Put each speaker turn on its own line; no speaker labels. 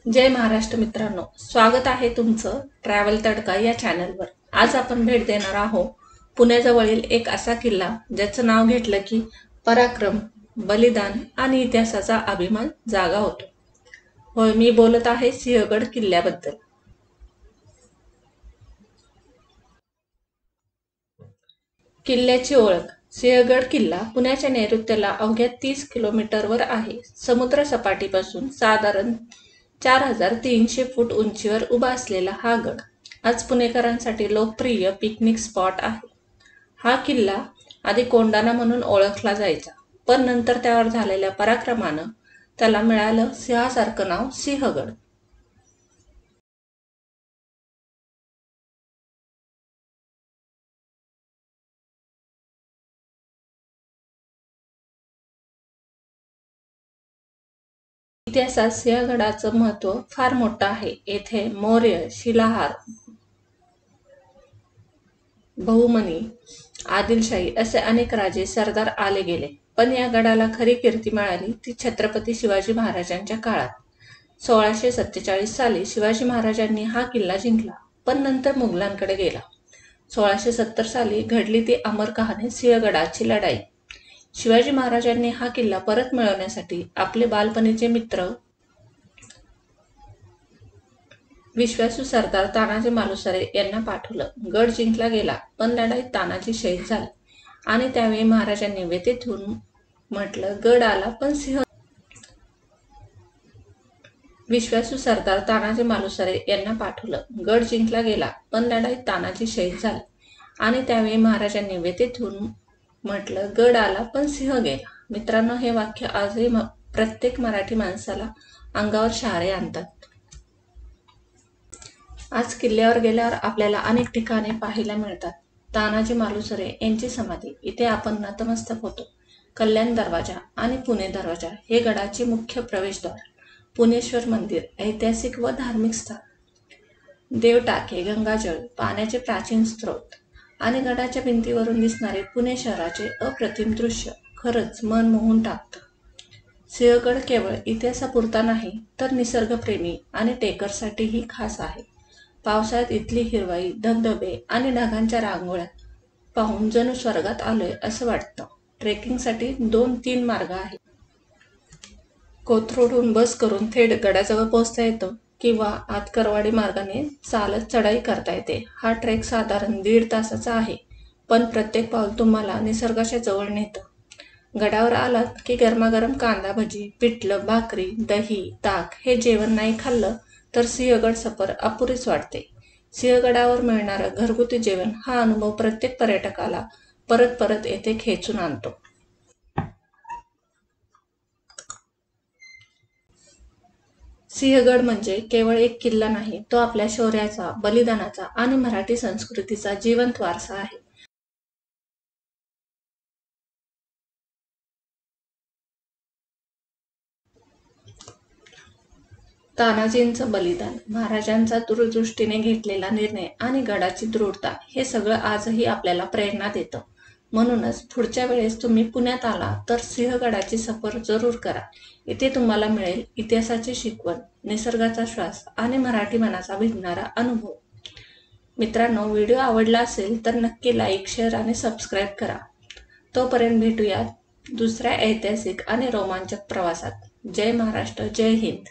जय महाराष्ट्र मित्रांनो, स्वागत आहे तुमचं ट्रॅव्हल तडका या चॅनलवर। आज आपण भेट देणार आहोत पुण्याजवळील एक असा किल्ला ज्याचं नाव घेतलं की पराक्रम, बलिदान आणि इतिहासाचा अभिमान जागा होतो। होय, मी बोलत आहे सिंहगड किल्ल्याबद्दल। किल्ल्याची ओळख। सिंहगड किल्ला पुण्याच्या नैऋत्याला अवघ्या 30 किलोमीटरवर आहे। समुद्र सपाटीपासून साधारण 4300 फूट उंचीवर उभा असलेला हा गड आज पुणेकरांसाठी लोकप्रिय पिकनिक स्पॉट आहे। हा किल्ला आधी कोंडाणा म्हणून ओळखला जायचा, पण नंतर त्यावर झालेल्या पराक्रमानं त्याला मिळालं सिंहासारखं नाव सिंहगड। इतिहासात सिंहगडाचं महत्त्व फार मोठं आहे। येथे मौर्य, शिलाहार, बहुमनी, आदिलशाही असे अनेक राजे सरदार आले गेले, पण या गडाला खरी कीर्ती मिळाली ती छत्रपती शिवाजी महाराजांच्या काळात। 1647 साली शिवाजी महाराजांनी हा किल्ला जिंकला, पण नंतर मुघलांकडे गेला। 1670 साली घडली ती अमर कहाणी सिंहगडाची लढाई। शिवाजी महाराजांनी हा किल्ला परत मिळवण्यासाठी आपले बालपणीचे मित्र विश्वासू सरदार तानाजी मालुसरे यांना पाठवलं। गड जिंकला गेला, पण लढाईत तानाजी शहीद झाले आणि त्यावेळी महाराजांनी व्यथित होऊन म्हटलं, गड आला पण सिंह। विश्वासू सरदार तानाजी मालुसरे यांना पाठवलं। गड जिंकला गेला, पण लढाईत तानाजी शहीद झाले आणि त्यावेळी महाराजांनी व्यथित होऊन म्हटलं, गड आला पण सिंह गेला। मित्रांनो, हे वाक्य आजही प्रत्येक मराठी माणसाला अंगावर शहारे आणतात। आज किल्ल्यावर गेल्यावर आपल्याला अनेक ठिकाणे पाहायला मिळतात। तानाजी मालुसरे यांची समाधी, इथे आपण नतमस्तक होतो। कल्याण दरवाजा आणि पुणे दरवाजा हे गडाचे मुख्य प्रवेशद्वार। पुणेश्वर मंदिर ऐतिहासिक व धार्मिक स्थळ, देवटाके, गंगाजळ, पाण्याचे प्राचीन स्रोत आणि गडाच्या भिंतीवरून दिसणारे पुणे शहराचे अप्रतिम दृश्य खरंच मन मोहून टाकतं। सिंहगड केवळ इतिहासापुरता नाही, तर निसर्गप्रेमी आणि ट्रेकरसाठीही खास आहे। पावसाळ्यात इथली हिरवाई, धबधबे आणि ढगांच्या रांगोळ्या पाहून जणू स्वर्गात आलोय असं वाटतं। ट्रेकिंगसाठी 2-3 मार्ग आहेत। कोथरूडहून बस करून थेट गडाजवळ पोहोचता येतं किंवा आतकरवाडी मार्गाने चालत चढाई करता येते। हा ट्रेक साधारण 1.5 तासाचा आहे, पण प्रत्येक पाऊल तुम्हाला निसर्गाच्या जवळ नेतं। गडावर आलात की गरमागरम कांदा भजी, पिठलं, भाकरी, दही, ताक हे जेवण नाही खाल्लं तर सिंहगड सफर अपुरीच वाटते। सिंहगडावर मिळणारं घरगुती जेवण हा अनुभव प्रत्येक पर्यटकाला परत परत येथे खेचून आणतो। सिंहगड म्हणजे केवळ एक किल्ला नाही, तो आपल्या शौर्याचा, बलिदानाचा आणि मराठी संस्कृतीचा जिवंत वारसा आहे। तानाजींचं बलिदान, महाराजांचा दूरदृष्टीने घेतलेला निर्णय आणि गडाची दृढता हे सगळं आजही आपल्याला प्रेरणा देतं। म्हणूनच पुढच्या वेळेस तुम्ही पुण्यात आला तर सिंहगडाची सफर जरूर करा। इथे तुम्हाला मिळेल इतिहासाची शिकवण, निसर्गाचा श्वास आणि मराठी मनाचा भिडणारा अनुभव। मित्रांनो, व्हिडिओ आवडला असेल तर नक्की लाईक, शेअर आणि सबस्क्राईब करा। तोपर्यंत भेटूयात दुसऱ्या ऐतिहासिक आणि रोमांचक प्रवासात। जय महाराष्ट्र, जय हिंद।